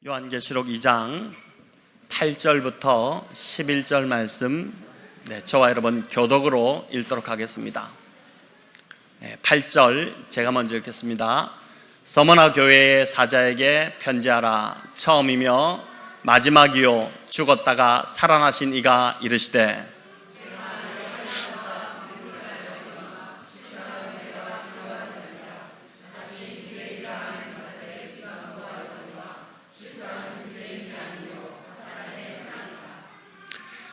요한계시록 2장 8절부터 11절 말씀, 저와 여러분 교독으로 읽도록 하겠습니다. 8절 제가 먼저 읽겠습니다. 서머나 교회의 사자에게 편지하라. 처음이며 마지막이요 죽었다가 살아나신 이가 이르시되,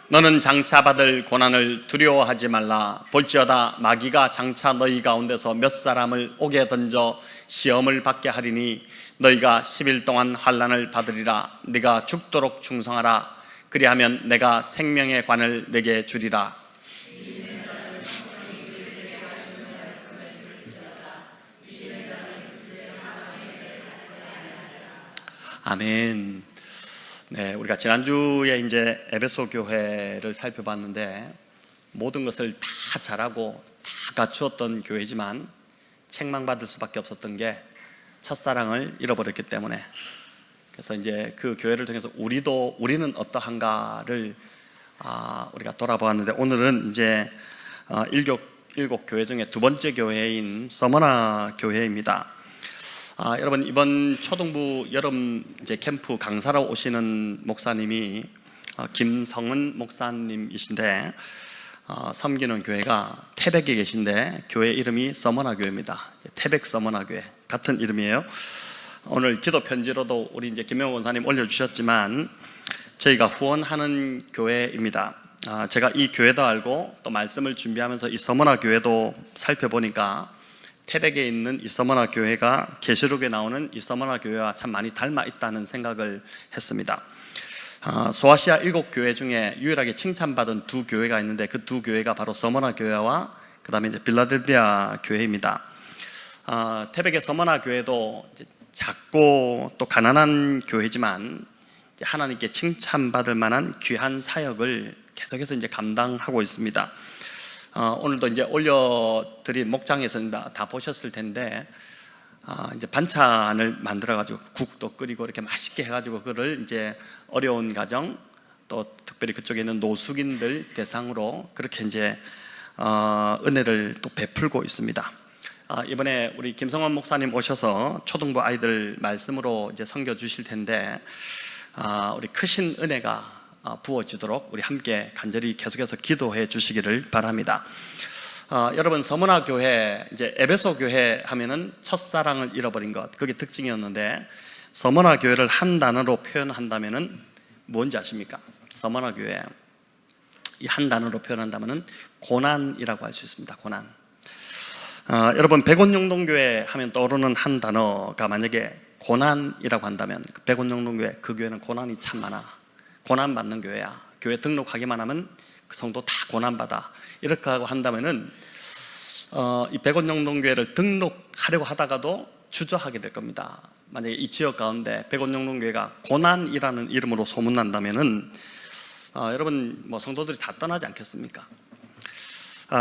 너는 장차 받을 고난을 두려워하지 말라. 볼지어다 마귀가 장차 너희 가운데서 몇 사람을 옥에 던져 시험을 받게 하리니 너희가 10일 동안 환난을 받으리라. 네가 죽도록 충성하라. 그리하면 내가 생명의 관을 내게 주리라. 아멘. 우리가 지난주에 이제 에베소 교회를 살펴봤는데 모든 것을 다 잘하고 다 갖추었던 교회지만 책망받을 수밖에 없었던 게 첫사랑을 잃어버렸기 때문에, 그래서 이제 그 교회를 통해서 우리는 어떠한가를 우리가 돌아보았는데, 오늘은 이제 일곱 교회 중에 두 번째 교회인 서머나 교회입니다. 여러분, 이번 초등부 여름 이제 캠프 강사로 오시는 목사님이 김성은 목사님이신데, 섬기는 교회가 태백에 계신데 교회 이름이 서머나 교회입니다. 태백 서머나 교회 같은 이름이에요. 오늘 기도 편지로도 우리 이제 김명호 권사님 올려주셨지만 저희가 후원하는 교회입니다. 제가 이 교회도 알고 또 말씀을 준비하면서 이 서머나 교회도 살펴보니까 태백에 있는 이 서머나 교회가 계시록에 나오는 이 서머나 교회와 참 많이 닮아 있다는 생각을 했습니다. 소아시아 7교회 중에 유일하게 칭찬받은 두 교회가 있는데 그 두 교회가 바로 서머나 교회와 그 다음에 이제 빌라델비아 교회입니다. 태백의 서머나 교회도 이제 작고 또 가난한 교회지만 하나님께 칭찬받을 만한 귀한 사역을 계속해서 이제 감당하고 있습니다. 오늘도 이제 올려드린 목장에서 다 보셨을 텐데, 이제 반찬을 만들어가지고 국도 끓이고 이렇게 맛있게 해가지고 그거를 이제 어려운 가정, 또 특별히 그쪽에 있는 노숙인들 대상으로 그렇게 이제 은혜를 또 베풀고 있습니다. 이번에 우리 김성원 목사님 오셔서 초등부 아이들 말씀으로 이제 섬겨 주실 텐데, 우리 크신 은혜가 부어지도록 우리 함께 간절히 계속해서 기도해 주시기를 바랍니다. 여러분, 서머나 교회, 이제 에베소 교회 하면은 첫사랑을 잃어버린 것, 그게 특징이었는데, 서머나 교회를 한 단어로 표현한다면은 뭔지 아십니까? 서머나 교회 이 한 단어로 표현한다면은 고난이라고 할 수 있습니다. 고난. 여러분, 백원영동교회 하면 떠오르는 한 단어가 만약에 고난이라고 한다면, 백원영동교회, 그 교회는 고난이 참 많아. 고난받는 교회야. 교회 등록하기만 하면 그 성도 다 고난받아. 이렇게 하고 한다면은 이 백원영동교회를 등록하려고 하다가도 주저하게 될 겁니다. 만약에 이 지역 가운데 백원영동교회가 고난이라는 이름으로 소문난다면은 여러분, 뭐 성도들이 다 떠나지 않겠습니까?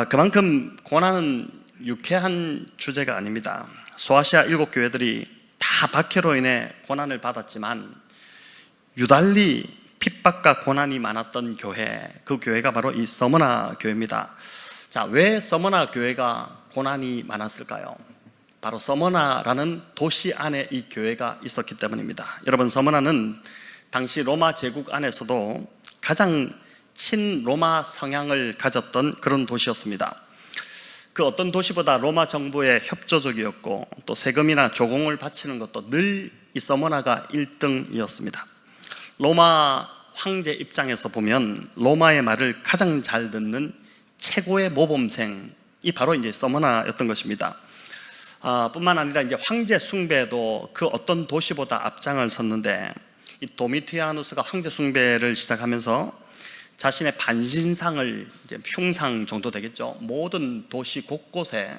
그만큼 고난은 유쾌한 주제가 아닙니다. 소아시아 7교회들이 다 박해로 인해 고난을 받았지만 유달리 핍박과 고난이 많았던 교회, 그 교회가 바로 이 서머나 교회입니다. 자, 왜 서머나 교회가 고난이 많았을까요? 바로 서머나라는 도시 안에 이 교회가 있었기 때문입니다. 여러분, 서머나는 당시 로마 제국 안에서도 가장 친로마 성향을 가졌던 그런 도시였습니다. 그 어떤 도시보다 로마 정부에 협조적이었고 또 세금이나 조공을 바치는 것도 늘 이 서머나가 1등이었습니다. 로마 황제 입장에서 보면 로마의 말을 가장 잘 듣는 최고의 모범생이 바로 이제 서머나였던 것입니다. 뿐만 아니라 이제 황제 숭배도 그 어떤 도시보다 앞장을 섰는데, 이 도미티아누스가 황제 숭배를 시작하면서 자신의 반신상을, 이제 흉상 정도 되겠죠, 모든 도시 곳곳에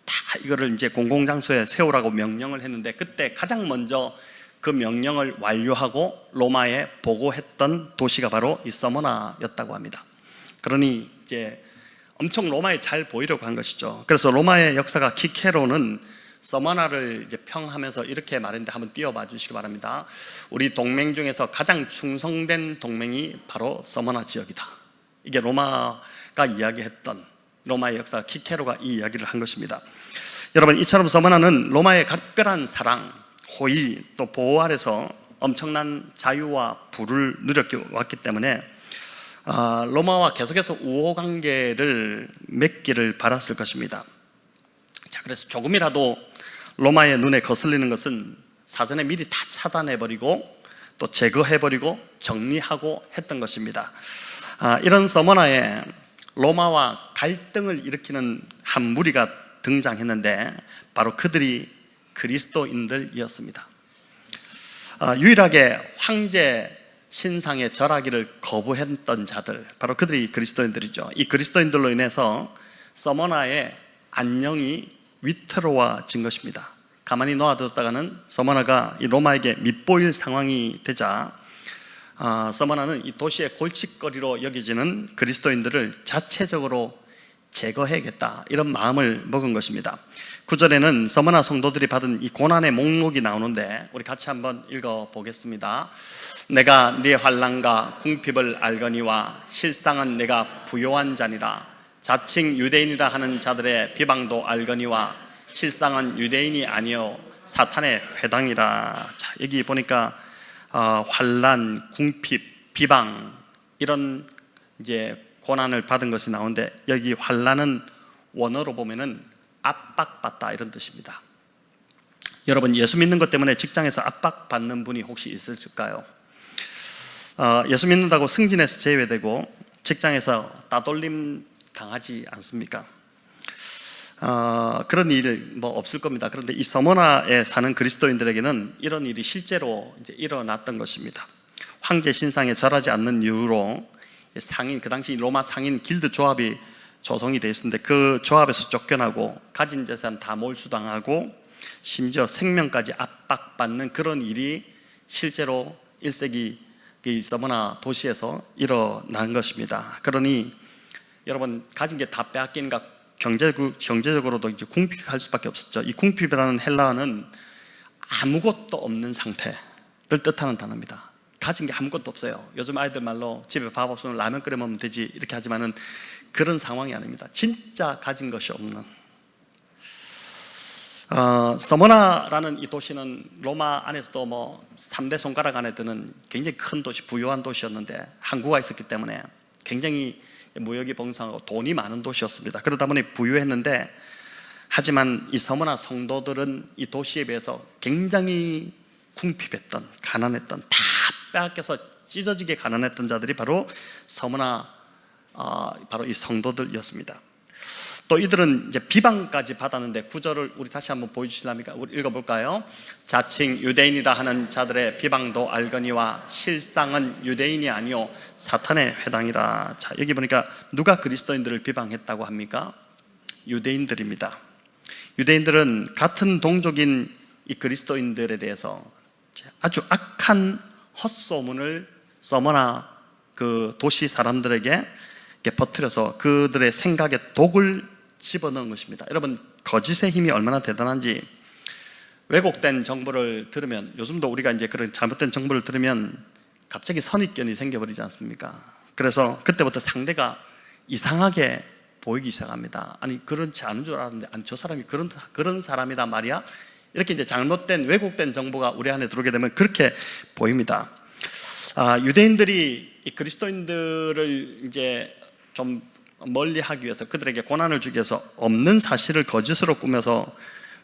다 이거를 이제 공공장소에 세우라고 명령을 했는데, 그때 가장 먼저 그 명령을 완료하고 로마에 보고했던 도시가 바로 이 서머나였다고 합니다. 그러니 이제 엄청 로마에 잘 보이려고 한 것이죠. 그래서 로마의 역사가 키케로는 서머나를 이제 평하면서 이렇게 말했는데 한번 띄워봐 주시기 바랍니다. 우리 동맹 중에서 가장 충성된 동맹이 바로 서머나 지역이다. 이게 로마가 이야기했던, 로마의 역사 키케로가 이 이야기를 한 것입니다. 여러분, 이처럼 서머나는 로마의 각별한 사랑, 호의, 또 보호 아래서 엄청난 자유와 부를 누려왔기 때문에 로마와 계속해서 우호관계를 맺기를 바랐을 것입니다. 자, 그래서 조금이라도 로마의 눈에 거슬리는 것은 사전에 미리 다 차단해버리고 또 제거해버리고 정리하고 했던 것입니다. 이런 서머나에 로마와 갈등을 일으키는 한 무리가 등장했는데 바로 그들이 그리스도인들이었습니다. 유일하게 황제 신상에 절하기를 거부했던 자들, 바로 그들이 그리스도인들이죠. 이 그리스도인들로 인해서 서머나의 안녕이 위태로워진 것입니다. 가만히 놓아뒀다가는 서머나가 이 로마에게 밉보일 상황이 되자 서머나는 이 도시의 골칫거리로 여겨지는 그리스도인들을 자체적으로 제거해야겠다, 이런 마음을 먹은 것입니다. 9절에는 서머나 성도들이 받은 이 고난의 목록이 나오는데 우리 같이 한번 읽어보겠습니다. 내가 네 환난과 궁핍을 알거니와 실상은 내가 부요한 자니라. 자칭 유대인이라 하는 자들의 비방도 알거니와 실상은 유대인이 아니요 사탄의 회당이라. 자, 여기 보니까 환난, 궁핍, 비방, 이런 이제 고난을 받은 것이 나오는데, 여기 환난은 원어로 보면은 압박받다, 이런 뜻입니다. 여러분, 예수 믿는 것 때문에 직장에서 압박받는 분이 혹시 있으실까요? 예수 믿는다고 승진해서 제외되고 직장에서 따돌림 당하지 않습니까? 그런 일이 없을 겁니다. 그런데 이 서머나에 사는 그리스도인들에게는 이런 일이 실제로 이제 일어났던 것입니다. 황제 신상에 절하지 않는 이유로 상인, 그 당시 로마 상인 길드 조합이 조성이 되어 있었는데 그 조합에서 쫓겨나고 가진 재산 다 몰수당하고 심지어 생명까지 압박받는 그런 일이 실제로 1세기 이 서머나 도시에서 일어난 것입니다. 그러니 여러분, 가진 게 다 빼앗기니까 경제적으로도 이제 궁핍할 수밖에 없었죠. 이 궁핍이라는 헬라어는 아무것도 없는 상태를 뜻하는 단어입니다. 가진 게 아무것도 없어요. 요즘 아이들 말로 집에 밥 없으면 라면 끓여 먹으면 되지, 이렇게 하지만은 그런 상황이 아닙니다. 진짜 가진 것이 없는. 서머나라는 이 도시는 로마 안에서도 3대 손가락 안에 드는 굉장히 큰 도시, 부유한 도시였는데 항구가 있었기 때문에 굉장히 무역이 번성하고 돈이 많은 도시였습니다. 그러다 보니 부유했는데, 하지만 이 서머나 성도들은 이 도시에 비해서 굉장히 궁핍했던, 가난했던, 다 빼앗겨서 찢어지게 가난했던 자들이 바로 서머나, 바로 이 성도들이었습니다. 또 이들은 이제 비방까지 받았는데 9절을 우리 다시 한번 보여주실랍니까? 우리 읽어볼까요? 자칭 유대인이라 하는 자들의 비방도 알거니와 실상은 유대인이 아니요 사탄의 회당이라. 자, 여기 보니까 누가 그리스도인들을 비방했다고 합니까? 유대인들입니다. 유대인들은 같은 동족인 이 그리스도인들에 대해서 아주 악한 헛소문을 서머나 그 도시 사람들에게 퍼뜨려서 그들의 생각에 독을 집어넣은 것입니다. 여러분, 거짓의 힘이 얼마나 대단한지, 왜곡된 정보를 들으면, 요즘도 우리가 이제 그런 잘못된 정보를 들으면 갑자기 선입견이 생겨버리지 않습니까? 그래서 그때부터 상대가 이상하게 보이기 시작합니다. 아니, 그렇지 않은 줄 알았는데, 아니, 저 사람이 그런 사람이다 말이야? 이렇게 이제 잘못된, 왜곡된 정보가 우리 안에 들어오게 되면 그렇게 보입니다. 유대인들이 이 그리스도인들을 이제 좀 멀리 하기 위해서, 그들에게 고난을 주기 위해서 없는 사실을 거짓으로 꾸며서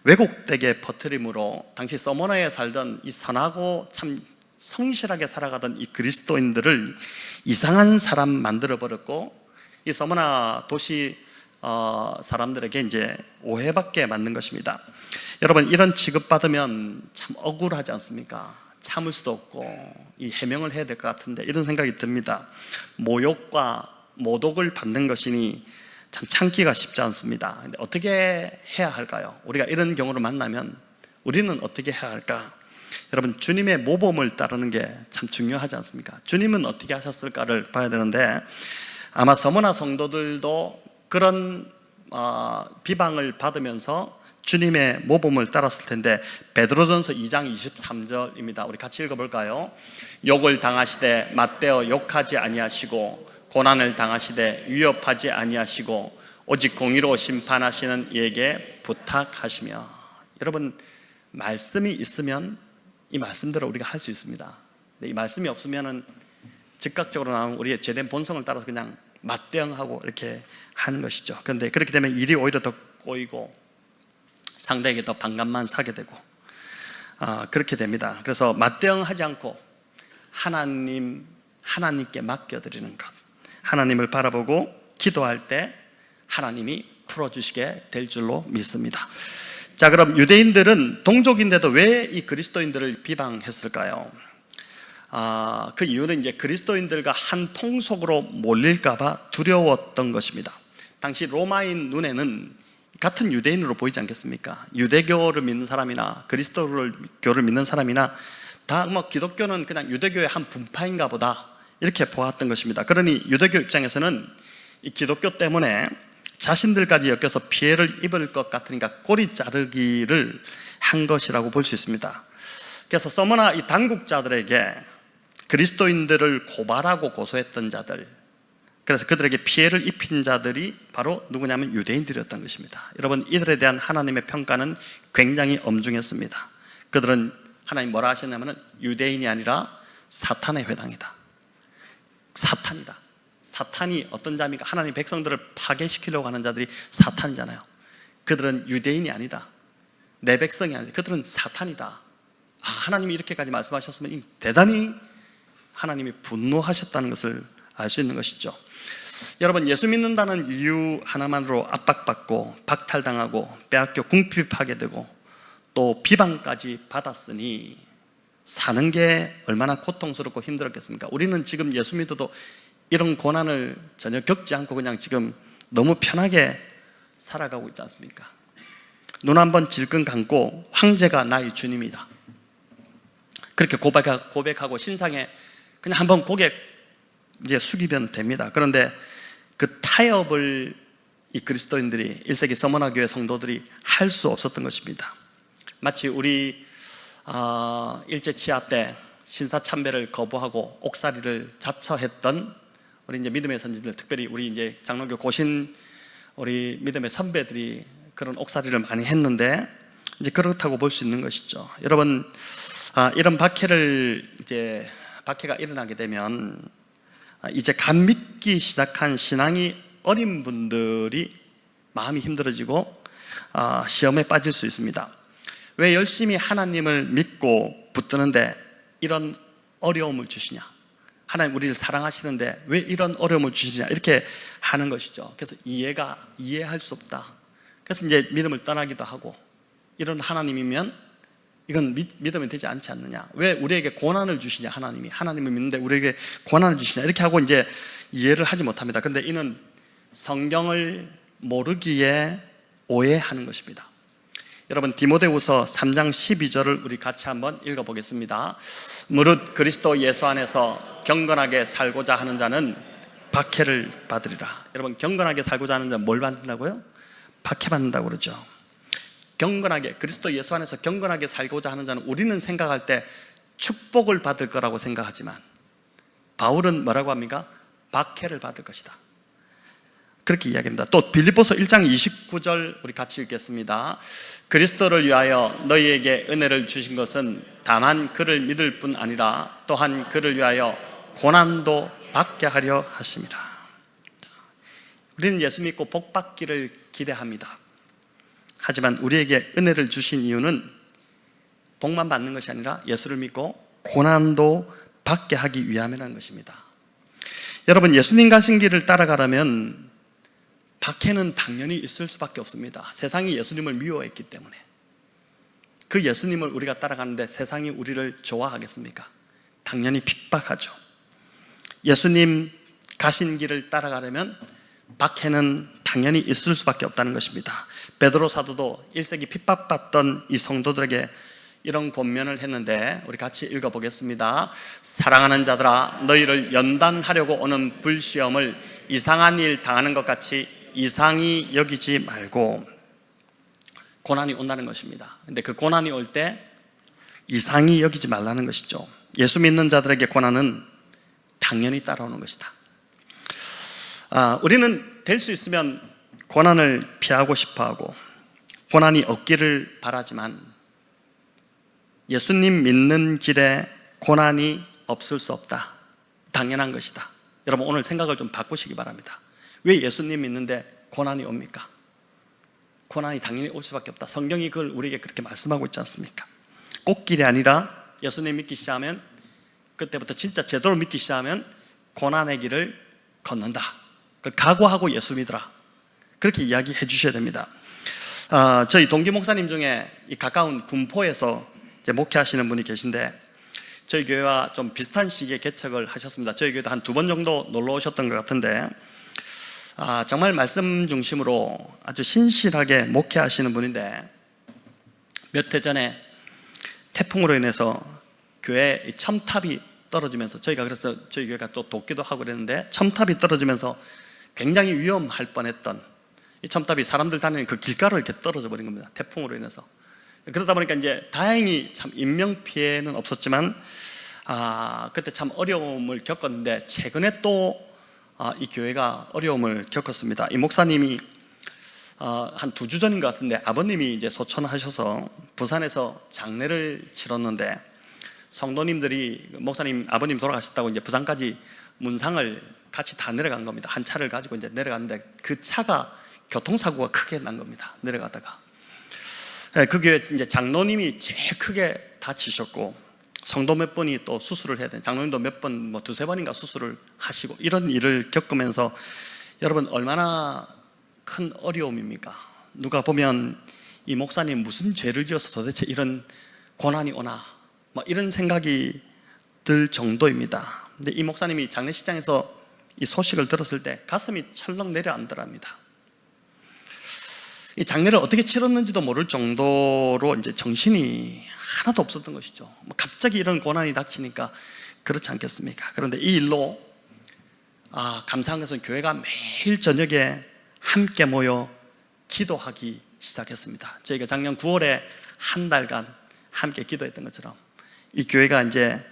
왜곡되게 퍼뜨림으로 당시 서머나에 살던 이 선하고 참 성실하게 살아가던 이 그리스도인들을 이상한 사람 만들어버렸고, 이 서머나 도시 사람들에게 이제 오해받게 만든 것입니다. 여러분, 이런 취급받으면 참 억울하지 않습니까? 참을 수도 없고 이 해명을 해야 될 것 같은데, 이런 생각이 듭니다. 모욕과 모독을 받는 것이니 참 참기가 쉽지 않습니다. 근데 어떻게 해야 할까요? 우리가 이런 경우를 만나면 우리는 어떻게 해야 할까? 여러분, 주님의 모범을 따르는 게 참 중요하지 않습니까? 주님은 어떻게 하셨을까를 봐야 되는데, 아마 서머나 성도들도 그런 비방을 받으면서 주님의 모범을 따랐을 텐데, 베드로전서 2장 23절입니다. 우리 같이 읽어볼까요? 욕을 당하시되 맞대어 욕하지 아니하시고 고난을 당하시되 위협하지 아니하시고 오직 공의로 심판하시는 이에게 부탁하시며. 여러분, 말씀이 있으면 이 말씀대로 우리가 할 수 있습니다. 이 말씀이 없으면은 즉각적으로 나오는 우리의 죄된 본성을 따라서 그냥 맞대응하고 이렇게 하는 것이죠. 그런데 그렇게 되면 일이 오히려 더 꼬이고 상대에게 더 반감만 사게 되고 그렇게 됩니다. 그래서 맞대응하지 않고 하나님께 맡겨드리는 것, 하나님을 바라보고 기도할 때 하나님이 풀어주시게 될 줄로 믿습니다. 자, 그럼 유대인들은 동족인데도 왜 이 그리스도인들을 비방했을까요? 그 이유는 이제 그리스도인들과 한 통속으로 몰릴까봐 두려웠던 것입니다. 당시 로마인 눈에는 같은 유대인으로 보이지 않겠습니까? 유대교를 믿는 사람이나 그리스도교를 믿는 사람이나 다 뭐 기독교는 그냥 유대교의 한 분파인가 보다, 이렇게 보았던 것입니다. 그러니 유대교 입장에서는 이 기독교 때문에 자신들까지 엮여서 피해를 입을 것 같으니까 꼬리 자르기를 한 것이라고 볼 수 있습니다. 그래서 서머나 이 당국자들에게 그리스도인들을 고발하고 고소했던 자들, 그래서 그들에게 피해를 입힌 자들이 바로 누구냐면 유대인들이었던 것입니다. 여러분, 이들에 대한 하나님의 평가는 굉장히 엄중했습니다. 그들은 하나님 뭐라 하셨냐면 유대인이 아니라 사탄의 회당이다. 사탄이다. 사탄이 어떤 자입니까? 하나님 백성들을 파괴시키려고 하는 자들이 사탄이잖아요. 그들은 유대인이 아니다. 내 백성이 아니다. 그들은 사탄이다. 하나님이 이렇게까지 말씀하셨으면 대단히 하나님이 분노하셨다는 것을 알 수 있는 것이죠. 여러분, 예수 믿는다는 이유 하나만으로 압박받고 박탈당하고 빼앗겨 궁핍하게 되고 또 비방까지 받았으니 사는 게 얼마나 고통스럽고 힘들었겠습니까? 우리는 지금 예수 믿어도 이런 고난을 전혀 겪지 않고 그냥 지금 너무 편하게 살아가고 있지 않습니까? 눈 한번 질끈 감고 황제가 나의 주님이다, 그렇게 고백하고 신상에 그냥 한번 고개 이제 숙이면 됩니다. 그런데 그 타협을 이 그리스도인들이 1세기 서머나 교회 성도들이 할 수 없었던 것입니다. 마치 우리 일제 치하 때 신사참배를 거부하고 옥살이를 자처했던 우리 이제 믿음의 선진들, 특별히 우리 이제 장로교 고신 우리 믿음의 선배들이 그런 옥살이를 많이 했는데 이제 그렇다고 볼 수 있는 것이죠. 여러분, 이런 박해가 일어나게 되면 이제 갓 믿기 시작한 신앙이 어린 분들이 마음이 힘들어지고 시험에 빠질 수 있습니다. 왜 열심히 하나님을 믿고 붙드는데 이런 어려움을 주시냐? 하나님 우리를 사랑하시는데 왜 이런 어려움을 주시냐? 이렇게 하는 것이죠. 그래서 이해할 수 없다. 그래서 이제 믿음을 떠나기도 하고, 이런 하나님이면 이건 믿으면 되지 않지 않느냐? 왜 우리에게 고난을 주시냐? 하나님을 믿는데 우리에게 고난을 주시냐? 이렇게 하고 이제 이해를 하지 못합니다. 그런데 이는 성경을 모르기에 오해하는 것입니다. 여러분, 디모데후서 3장 12절을 우리 같이 한번 읽어보겠습니다. 무릇 그리스도 예수 안에서 경건하게 살고자 하는 자는 박해를 받으리라. 여러분, 경건하게 살고자 하는 자는 뭘 받는다고요? 박해받는다고 그러죠. 경건하게, 그리스도 예수 안에서 경건하게 살고자 하는 자는, 우리는 생각할 때 축복을 받을 거라고 생각하지만 바울은 뭐라고 합니까? 박해를 받을 것이다, 그렇게 이야기합니다. 또 빌립보서 1장 29절 우리 같이 읽겠습니다. 그리스도를 위하여 너희에게 은혜를 주신 것은 다만 그를 믿을 뿐 아니라 또한 그를 위하여 고난도 받게 하려 하심이라. 우리는 예수 믿고 복 받기를 기대합니다. 하지만 우리에게 은혜를 주신 이유는 복만 받는 것이 아니라 예수를 믿고 고난도 받게 하기 위함이라는 것입니다. 여러분, 예수님 가신 길을 따라가려면 박해는 당연히 있을 수밖에 없습니다. 세상이 예수님을 미워했기 때문에. 그 예수님을 우리가 따라가는데 세상이 우리를 좋아하겠습니까? 당연히 핍박하죠. 예수님 가신 길을 따라가려면 박해는 당연히 있을 수밖에 없다는 것입니다. 베드로 사도도 1세기 핍박받던 이 성도들에게 이런 권면을 했는데 우리 같이 읽어보겠습니다. 사랑하는 자들아, 너희를 연단하려고 오는 불시험을 이상한 일 당하는 것 같이 이상히 여기지 말고 고난이 온다는 것입니다. 근데 그 고난이 올 때 이상히 여기지 말라는 것이죠. 예수 믿는 자들에게 고난은 당연히 따라오는 것이다. 우리는 될 수 있으면 고난을 피하고 싶어하고 고난이 없기를 바라지만 예수님 믿는 길에 고난이 없을 수 없다. 당연한 것이다. 여러분 오늘 생각을 좀 바꾸시기 바랍니다. 왜 예수님 믿는데 고난이 옵니까? 고난이 당연히 올 수밖에 없다. 성경이 그걸 우리에게 그렇게 말씀하고 있지 않습니까? 꽃길이 아니라 예수님 믿기 시작하면, 그때부터 진짜 제대로 믿기 시작하면 고난의 길을 걷는다. 그걸 각오하고 예수 믿으라. 그렇게 이야기해 주셔야 됩니다. 저희 동기 목사님 중에 이 가까운 군포에서 이제 목회하시는 분이 계신데 저희 교회와 좀 비슷한 시기에 개척을 하셨습니다. 저희 교회도 한 2번 정도 놀러 오셨던 것 같은데 정말 말씀 중심으로 아주 신실하게 목회하시는 분인데 몇 해 전에 태풍으로 인해서 교회에 첨탑이 떨어지면서 저희가 그래서 저희 교회가 또 돕기도 하고 그랬는데 첨탑이 떨어지면서 굉장히 위험할 뻔했던 이 첨탑이 사람들 다니는 그 길가로 이렇게 떨어져 버린 겁니다. 태풍으로 인해서. 그러다 보니까 이제 다행히 참 인명 피해는 없었지만 그때 참 어려움을 겪었는데 최근에 또 이 교회가 어려움을 겪었습니다. 이 목사님이 한 2주 전인 것 같은데 아버님이 이제 소천하셔서 부산에서 장례를 치렀는데 성도님들이 목사님 아버님 돌아가셨다고 이제 부산까지 문상을 같이 다 내려간 겁니다. 한 차를 가지고 이제 내려갔는데 그 차가 교통사고가 크게 난 겁니다. 내려가다가 그 교회 이제 장로님이 제일 크게 다치셨고 성도 몇 분이 또 수술을 해야 돼요. 장로님도 몇 번, 뭐 2-3번인가 수술을 하시고 이런 일을 겪으면서 여러분 얼마나 큰 어려움입니까? 누가 보면 이 목사님 무슨 죄를 지어서 도대체 이런 고난이 오나 뭐 이런 생각이 들 정도입니다. 근데 이 목사님이 장례식장에서 이 소식을 들었을 때 가슴이 철렁 내려앉더랍니다. 이 장례를 어떻게 치렀는지도 모를 정도로 이제 정신이 하나도 없었던 것이죠. 갑자기 이런 고난이 닥치니까 그렇지 않겠습니까? 그런데 이 일로 감사한 것은 교회가 매일 저녁에 함께 모여 기도하기 시작했습니다. 저희가 작년 9월에 한 달간 함께 기도했던 것처럼 이 교회가 이제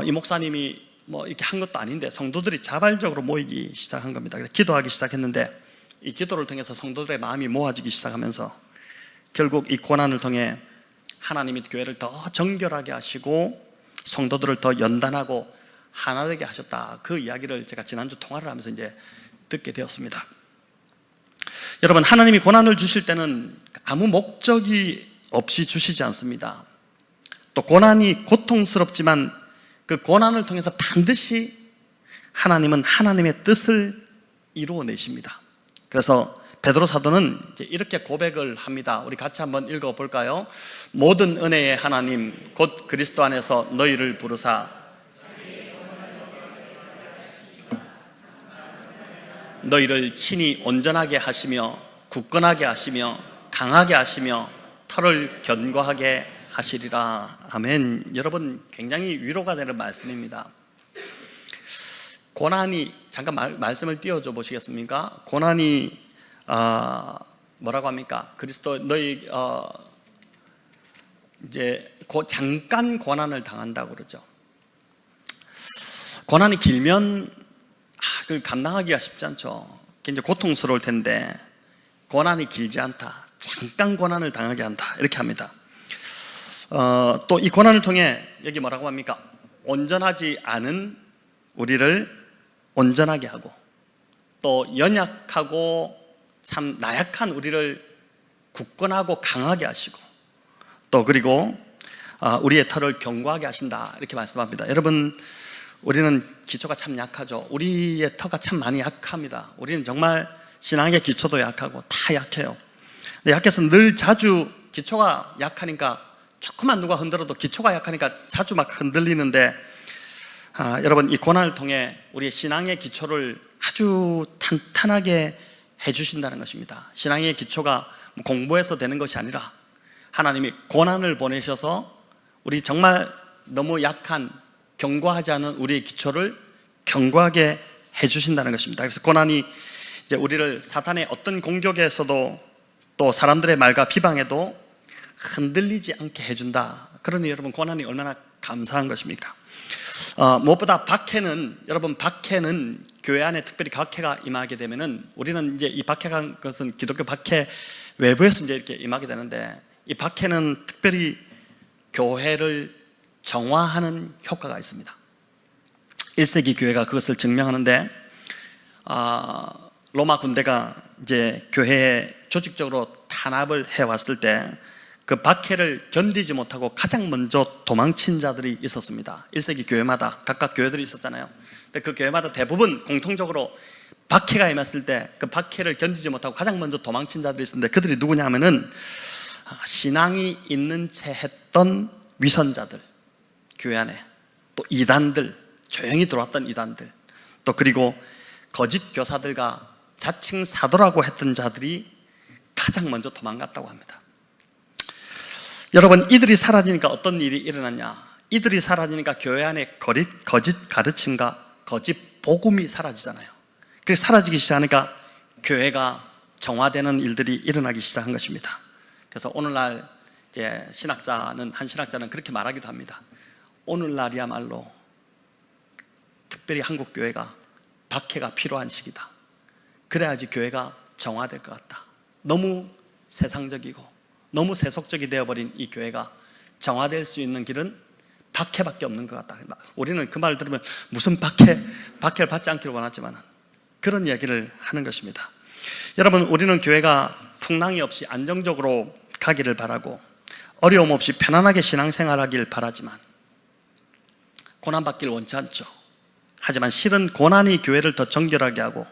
이 목사님이 뭐 이렇게 한 것도 아닌데 성도들이 자발적으로 모이기 시작한 겁니다. 그래서 기도하기 시작했는데 이 기도를 통해서 성도들의 마음이 모아지기 시작하면서 결국 이 고난을 통해 하나님이 교회를 더 정결하게 하시고 성도들을 더 연단하고 하나 되게 하셨다. 그 이야기를 제가 지난주 통화를 하면서 이제 듣게 되었습니다. 여러분 하나님이 고난을 주실 때는 아무 목적이 없이 주시지 않습니다. 또 고난이 고통스럽지만 그 고난을 통해서 반드시 하나님은 하나님의 뜻을 이루어내십니다. 그래서 베드로 사도는 이렇게 고백을 합니다. 우리 같이 한번 읽어볼까요? 모든 은혜의 하나님 곧 그리스도 안에서 너희를 부르사 너희를 친히 온전하게 하시며 굳건하게 하시며 강하게 하시며 털을 견고하게 하시리라. 아멘. 여러분 굉장히 위로가 되는 말씀입니다. 고난이 잠깐 말씀을 띄워줘 보시겠습니까? 고난이 뭐라고 합니까? 그리스도 너희 이제 잠깐 고난을 당한다고 그러죠. 고난이 길면 그걸 감당하기가 쉽지 않죠. 굉장히 고통스러울 텐데 고난이 길지 않다. 잠깐 고난을 당하게 한다. 이렇게 합니다. 또 이 고난을 통해 여기 뭐라고 합니까? 온전하지 않은 우리를 온전하게 하고 또 연약하고 참 나약한 우리를 굳건하고 강하게 하시고 또 그리고 우리의 털을 견고하게 하신다. 이렇게 말씀합니다. 여러분 우리는 기초가 참 약하죠. 우리의 터가 참 많이 약합니다. 우리는 정말 신앙의 기초도 약하고 다 약해요. 근데 약해서 늘 자주 기초가 약하니까 조금만 누가 흔들어도 기초가 약하니까 자주 막 흔들리는데 여러분 이 고난을 통해 우리의 신앙의 기초를 아주 탄탄하게 해주신다는 것입니다. 신앙의 기초가 공부해서 되는 것이 아니라 하나님이 고난을 보내셔서 우리 정말 너무 약한 견고하지 않은 우리의 기초를 견고하게 해주신다는 것입니다. 그래서 고난이 이제 우리를 사탄의 어떤 공격에서도 또 사람들의 말과 비방에도 흔들리지 않게 해준다. 그러니 여러분 고난이 얼마나 감사한 것입니까? 무엇보다 여러분 박해는 교회 안에 특별히 박해가 임하게 되면은 우리는 이제 이 박해가 것은 기독교 박해 외부에서 이제 이렇게 임하게 되는데, 이 박해는 특별히 교회를 정화하는 효과가 있습니다. 1세기 교회가 그것을 증명하는데, 로마 군대가 이제 교회에 조직적으로 탄압을 해왔을 때 그 박해를 견디지 못하고 가장 먼저 도망친 자들이 있었습니다. 1세기 교회마다 각각 교회들이 있었잖아요. 근데 그 교회마다 대부분 공통적으로 박해가 임했을 때 그 박해를 견디지 못하고 가장 먼저 도망친 자들이 있었는데, 그들이 누구냐 하면은 신앙이 있는 채 했던 위선자들, 교회 안에 또 이단들, 조용히 들어왔던 이단들, 또 그리고 거짓 교사들과 자칭 사도라고 했던 자들이 가장 먼저 도망갔다고 합니다. 여러분, 이들이 사라지니까 어떤 일이 일어났냐? 이들이 사라지니까 교회 안에 거짓 가르침과 거짓 복음이 사라지잖아요. 그래서 사라지기 시작하니까 교회가 정화되는 일들이 일어나기 시작한 것입니다. 그래서 오늘날 이제 한 신학자는 그렇게 말하기도 합니다. 오늘날이야말로 특별히 한국 교회가 박해가 필요한 시기다. 그래야지 교회가 정화될 것 같다. 너무 세상적이고 너무 세속적이 되어버린 이 교회가 정화될 수 있는 길은 박해밖에 없는 것 같다. 우리는 그 말을 들으면 무슨 박해를 받지 않기를 원하지만 그런 이야기를 하는 것입니다. 여러분, 우리는 교회가 풍랑이 없이 안정적으로 가기를 바라고 어려움 없이 편안하게 신앙생활하길 바라지만 고난받기를 원치 않죠. 하지만 실은 고난이 교회를 더 정결하게 하고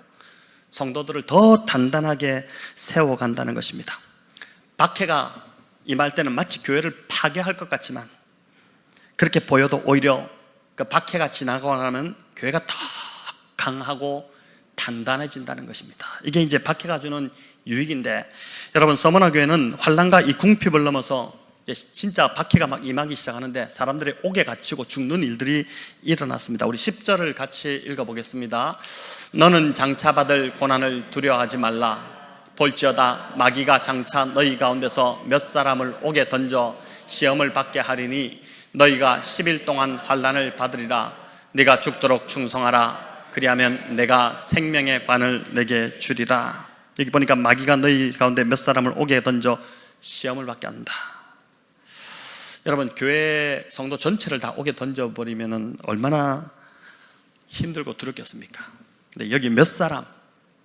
성도들을 더 단단하게 세워간다는 것입니다. 박해가 임할 때는 마치 교회를 파괴할 것 같지만 그렇게 보여도 오히려 그 박해가 지나가고 나면 교회가 더 강하고 단단해진다는 것입니다. 이게 이제 박해가 주는 유익인데, 여러분, 서머나 교회는 환난과 이 궁핍을 넘어서 이제 진짜 박해가 막 임하기 시작하는데 사람들이 옥에 갇히고 죽는 일들이 일어났습니다. 우리 10절을 같이 읽어보겠습니다. 너는 장차받을 고난을 두려워하지 말라. 볼지어다 마귀가 장차 너희 가운데서 몇 사람을 옥에 던져 시험을 받게 하리니 너희가 10일 동안 환난을 받으리라. 네가 죽도록 충성하라. 그리하면 내가 생명의 관을 내게 주리라. 여기 보니까 마귀가 너희 가운데 몇 사람을 옥에 던져 시험을 받게 한다. 여러분, 교회 성도 전체를 다 옥에 던져버리면 얼마나 힘들고 두렵겠습니까? 근데 여기 몇 사람,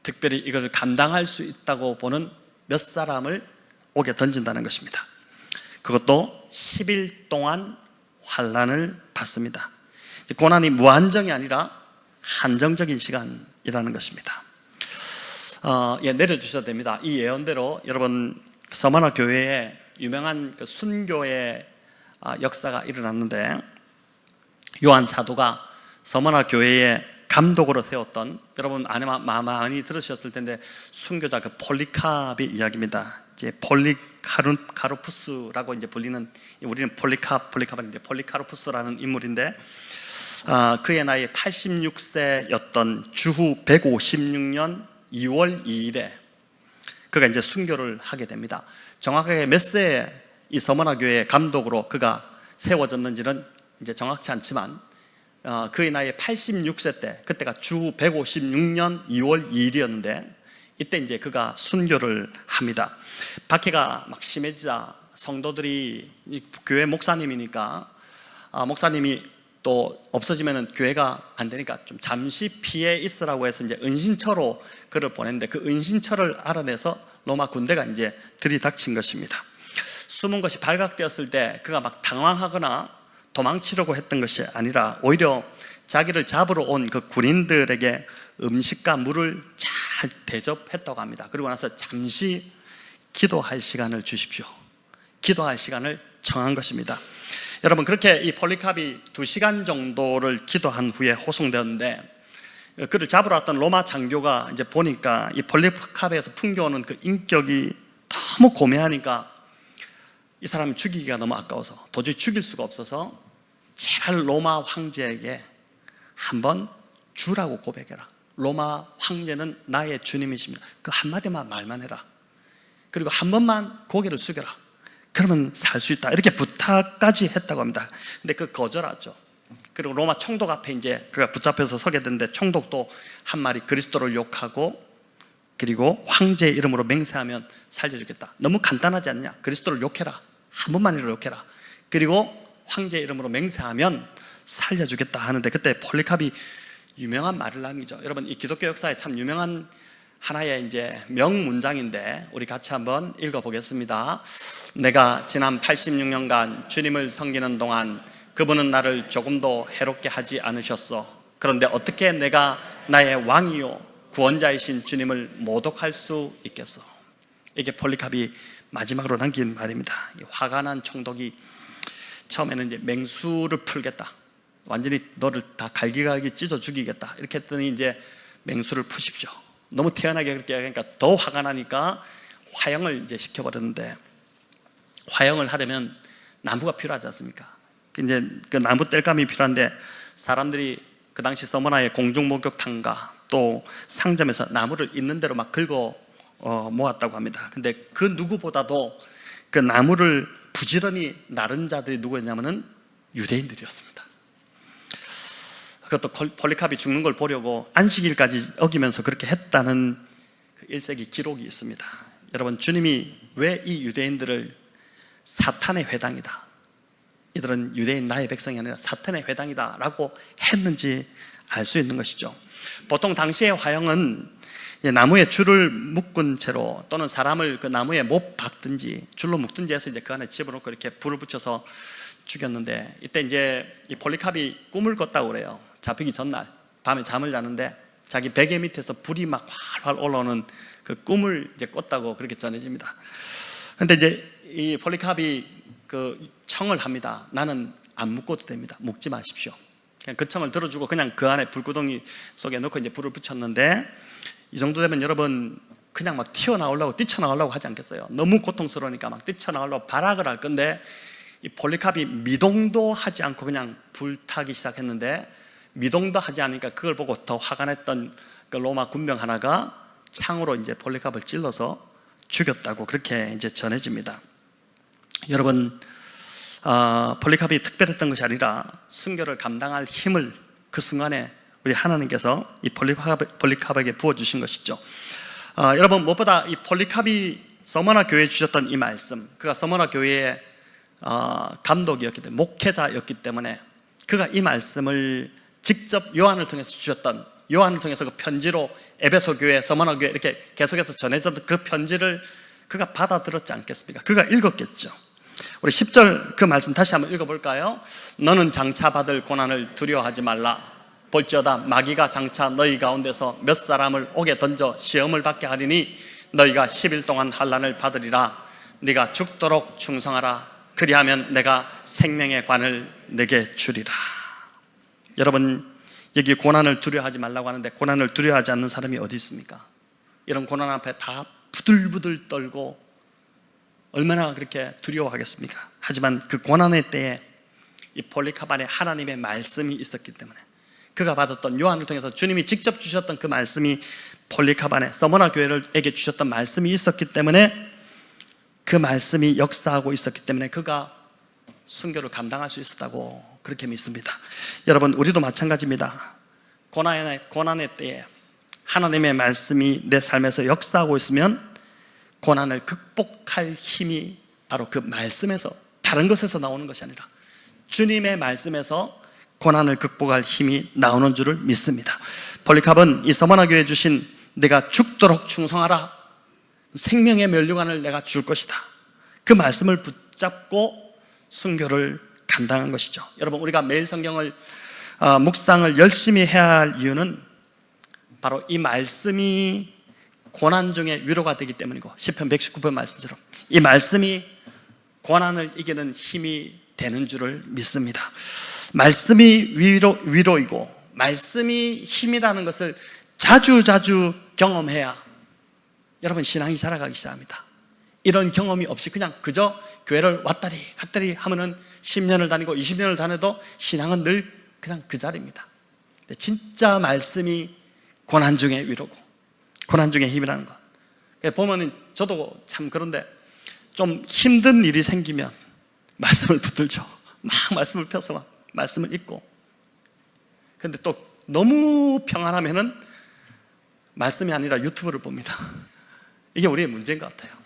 특별히 이것을 감당할 수 있다고 보는 몇 사람을 옥에 던진다는 것입니다. 그것도 10일 동안 환난을 받습니다. 고난이 무한정이 아니라 한정적인 시간이라는 것입니다. 내려주셔도 됩니다. 이 예언대로 여러분, 서머나 교회에 유명한 그 순교의 역사가 일어났는데, 요한 사도가 서머나 교회에 감독으로 세웠던, 여러분 아마 많이 들으셨을 텐데 순교자 그 폴리캅의 이야기입니다. 이제 폴리카르푸스라고 이제 불리는, 우리는 폴리카르인데 폴리카르푸스라는 인물인데, 그의 나이 86세였던 주후 156년 2월 2일에 그가 이제 순교를 하게 됩니다. 정확하게 몇 세에 이 서머나 교회의 감독으로 그가 세워졌는지는 이제 정확치 않지만 그의 나이 86세 때, 그때가 주 156년 2월 2일이었는데 이때 이제 그가 순교를 합니다. 박해가 막 심해지자 성도들이, 교회 목사님이니까 목사님이 또 없어지면은 교회가 안 되니까 좀 잠시 피해 있으라고 해서 이제 은신처로 그를 보냈는데, 그 은신처를 알아내서 로마 군대가 이제 들이닥친 것입니다. 숨은 것이 발각되었을 때 그가 막 당황하거나 도망치려고 했던 것이 아니라 오히려 자기를 잡으러 온 그 군인들에게 음식과 물을 잘 대접했다고 합니다. 그리고 나서 잠시 기도할 시간을 주십시오. 기도할 시간을 정한 것입니다. 여러분, 그렇게 이 폴리캅이 2시간 정도를 기도한 후에 호송되었는데, 그를 잡으러 왔던 로마 장교가 이제 보니까 이 폴리캅에서 풍겨오는 그 인격이 너무 고매하니까 이 사람을 죽이기가 너무 아까워서 도저히 죽일 수가 없어서 제발 로마 황제에게 한번 주라고 고백해라. 로마 황제는 나의 주님이십니다. 그 한마디만 말만 해라. 그리고 한 번만 고개를 숙여라. 그러면 살 수 있다. 이렇게 부탁까지 했다고 합니다. 근데 그 거절하죠. 그리고 로마 총독 앞에 이제 그가 붙잡혀서 서게 되는데, 총독도 한 마리 그리스도를 욕하고 그리고 황제의 이름으로 맹세하면 살려주겠다. 너무 간단하지 않냐? 그리스도를 욕해라. 한 번만이라도 욕해라. 그리고 황제의 이름으로 맹세하면 살려주겠다 하는데, 그때 폴리캅이 유명한 말을 남기죠. 여러분, 이 기독교 역사에 참 유명한 하나의 이제 명문장인데 우리 같이 한번 읽어보겠습니다. 내가 지난 86년간 주님을 섬기는 동안 그분은 나를 조금도 해롭게 하지 않으셨어. 그런데 어떻게 내가 나의 왕이요 구원자이신 주님을 모독할 수 있겠어? 이게 폴리캅이 마지막으로 남긴 말입니다. 화가 난 총독이 처음에는 이제 맹수를 풀겠다, 완전히 너를 다 갈기갈기 찢어 죽이겠다 이렇게 했더니 이제 맹수를 푸십시오. 너무 태연하게 그렇게 하니까 더 화가 나니까 화형을 이제 시켜버렸는데, 화형을 하려면 나무가 필요하지 않습니까? 이제 그 나무 땔감이 필요한데, 사람들이 그 당시 서머나의 공중 목욕탕과 또 상점에서 나무를 있는 대로 막 긁어 모았다고 합니다. 근데 그 누구보다도 그 나무를 부지런히 나른 자들이 누구였냐면은 유대인들이었습니다. 그것도 폴리캅이 죽는 걸 보려고 안식일까지 어기면서 그렇게 했다는 그 1세기 기록이 있습니다. 여러분, 주님이 왜 이 유대인들을 사탄의 회당이다, 이들은 유대인 나의 백성이 아니라 사탄의 회당이다 라고 했는지 알 수 있는 것이죠. 보통 당시의 화형은 나무에 줄을 묶은 채로 또는 사람을 그 나무에 못 박든지 줄로 묶든지 해서 이제 그 안에 집어넣고 이렇게 불을 붙여서 죽였는데, 이때 이제 이 폴리캅이 꿈을 꿨다고 그래요. 잡히기 전날 밤에 잠을 자는데 자기 베개 밑에서 불이 막 활활 올라오는 그 꿈을 이제 꿨다고 그렇게 전해집니다. 근데 이제 이 폴리캅이 그 청을 합니다. 나는 안 묶어도 됩니다. 묶지 마십시오. 그냥 그 청을 들어주고 그냥 그 안에 불구덩이 속에 넣고 이제 불을 붙였는데, 이 정도 되면 여러분 그냥 막 튀어나오려고 뛰쳐나오려고 하지 않겠어요? 너무 고통스러우니까 막 뛰쳐나오려고 발악을 할 건데, 이 폴리캅이 미동도 하지 않고 그냥 불타기 시작했는데, 미동도 하지 않으니까 그걸 보고 더 화가 냈던 그 로마 군병 하나가 창으로 이제 폴리캅을 찔러서 죽였다고 그렇게 이제 전해집니다. 여러분, 폴리캅이 특별했던 것이 아니라 순교를 감당할 힘을 그 순간에 우리 하나님께서 이 폴리캅에게 부어주신 것이죠. 여러분, 무엇보다 이 폴리캅이 서머나 교회에 주셨던 이 말씀, 그가 서머나 교회의 감독이었기 때문에, 목회자였기 때문에 그가 이 말씀을 직접 요한을 통해서 주셨던, 요한을 통해서 그 편지로 에베소 교회, 서머나 교회 이렇게 계속해서 전해졌던 그 편지를 그가 받아들었지 않겠습니까? 그가 읽었겠죠. 우리 10절 그 말씀 다시 한번 읽어볼까요? 너는 장차 받을 고난을 두려워하지 말라. 볼지어다 마귀가 장차 너희 가운데서 몇 사람을 옥에 던져 시험을 받게 하리니 너희가 10일 동안 환난을 받으리라. 네가 죽도록 충성하라. 그리하면 내가 생명의 관을 내게 주리라. 여러분, 여기 고난을 두려워하지 말라고 하는데 고난을 두려워하지 않는 사람이 어디 있습니까? 이런 고난 앞에 다 부들부들 떨고 얼마나 그렇게 두려워하겠습니까? 하지만 그 고난의 때에 이 폴리캅 안에 하나님의 말씀이 있었기 때문에, 그가 받았던 요한을 통해서 주님이 직접 주셨던 그 말씀이 폴리캅 안에, 서머나 교회에게 주셨던 말씀이 있었기 때문에, 그 말씀이 역사하고 있었기 때문에 그가 순교를 감당할 수 있었다고 그렇게 믿습니다. 여러분, 우리도 마찬가지입니다. 고난의 때에 하나님의 말씀이 내 삶에서 역사하고 있으면 고난을 극복할 힘이 바로 그 말씀에서, 다른 것에서 나오는 것이 아니라 주님의 말씀에서 고난을 극복할 힘이 나오는 줄을 믿습니다. 폴리캅은 이 서머나 교회에 주신 내가 죽도록 충성하라, 생명의 면류관을 내가 줄 것이다, 그 말씀을 붙잡고 순교를 감당한 것이죠. 여러분, 우리가 매일 성경을 묵상을 열심히 해야 할 이유는 바로 이 말씀이 고난 중에 위로가 되기 때문이고, 시편 119편 말씀처럼 이 말씀이 고난을 이기는 힘이 되는 줄을 믿습니다. 말씀이 위로이고 말씀이 힘이라는 것을 자주 경험해야 여러분 신앙이 자라가기 시작합니다. 이런 경험이 없이 그냥 그저 교회를 왔다리 갔다리 하면은 10년을 다니고 20년을 다녀도 신앙은 늘 그냥 그 자리입니다. 진짜 말씀이 고난 중에 위로고 고난 중에 힘이라는 것. 보면은 저도 참 그런데 좀 힘든 일이 생기면 말씀을 붙들죠. 막 말씀을 펴서 막 말씀을 읽고. 근데 또 너무 평안하면은 말씀이 아니라 유튜브를 봅니다. 이게 우리의 문제인 것 같아요.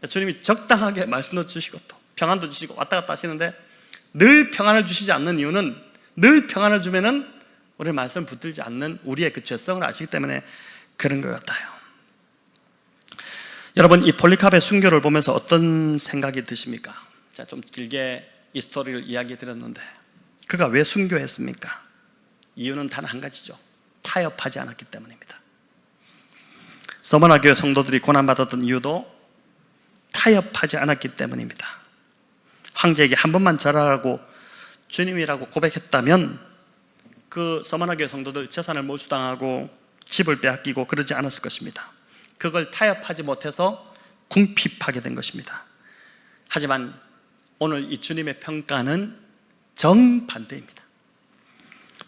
주님이 적당하게 말씀도 주시고 또 평안도 주시고 왔다 갔다 하시는데 늘 평안을 주시지 않는 이유는 늘 평안을 주면은 우리 말씀을 붙들지 않는 우리의 그 죄성을 아시기 때문에 그런 것 같아요. 여러분, 이 폴리카르의 순교를 보면서 어떤 생각이 드십니까? 제가 좀 길게 이 스토리를 이야기해 드렸는데 그가 왜 순교했습니까? 이유는 단 한 가지죠. 타협하지 않았기 때문입니다. 서머나 교회 성도들이 고난받았던 이유도 타협하지 않았기 때문입니다. 황제에게 한 번만 절하라고 주님이라고 고백했다면 그 서머나 교회 성도들 재산을 몰수당하고 집을 빼앗기고 그러지 않았을 것입니다. 그걸 타협하지 못해서 궁핍하게 된 것입니다. 하지만 오늘 이 주님의 평가는 정반대입니다.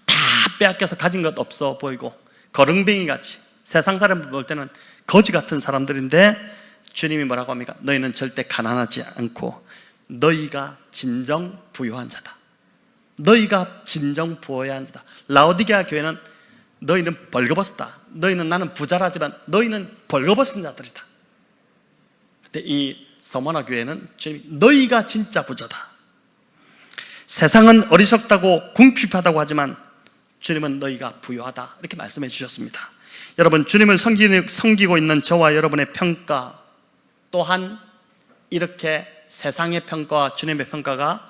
다 빼앗겨서 가진 것 없어 보이고 거렁뱅이 같이 세상 사람 볼 때는 거지 같은 사람들인데 주님이 뭐라고 합니까? 너희는 절대 가난하지 않고 너희가 진정 부유한 자다. 너희가 진정 부유한 자다. 라오디게아 교회는 너희는 벌거벗었다. 너희는 나는 부자라지만 너희는 벌거벗은 자들이다. 근데 이 서머나 교회는 주님이 너희가 진짜 부자다. 세상은 어리석다고 궁핍하다고 하지만 주님은 너희가 부유하다. 이렇게 말씀해 주셨습니다. 여러분, 주님을 섬기고 있는 저와 여러분의 평가 또한 이렇게 세상의 평가와 주님의 평가가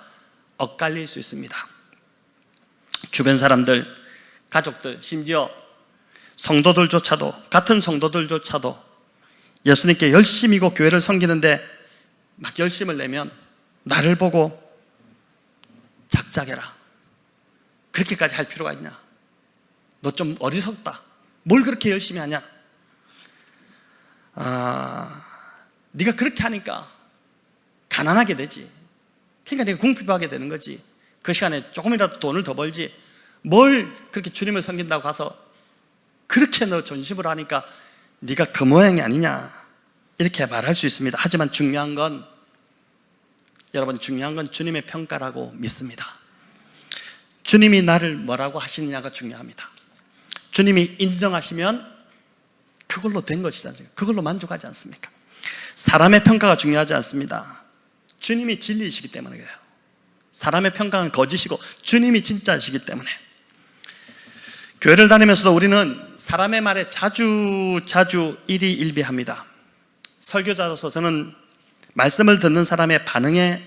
엇갈릴 수 있습니다. 주변 사람들, 가족들, 심지어 성도들조차도, 같은 성도들조차도 예수님께 열심히고 교회를 섬기는데 막 열심을 내면 나를 보고 작작해라. 그렇게까지 할 필요가 있냐? 너 좀 어리석다. 뭘 그렇게 열심히 하냐? 네가 그렇게 하니까 가난하게 되지. 그러니까 네가 궁핍하게 되는 거지. 그 시간에 조금이라도 돈을 더 벌지. 뭘 그렇게 주님을 섬긴다고 가서 그렇게 너 존심을 하니까 네가 그 모양이 아니냐, 이렇게 말할 수 있습니다. 하지만 중요한 건, 여러분, 중요한 건 주님의 평가라고 믿습니다. 주님이 나를 뭐라고 하시느냐가 중요합니다. 주님이 인정하시면 그걸로 된 것이잖아요. 그걸로 만족하지 않습니까? 사람의 평가가 중요하지 않습니다. 주님이 진리이시기 때문에 그래요. 사람의 평가는 거짓이고 주님이 진짜이시기 때문에. 교회를 다니면서도 우리는 사람의 말에 자주 일희일비합니다. 설교자로서 저는 말씀을 듣는 사람의 반응에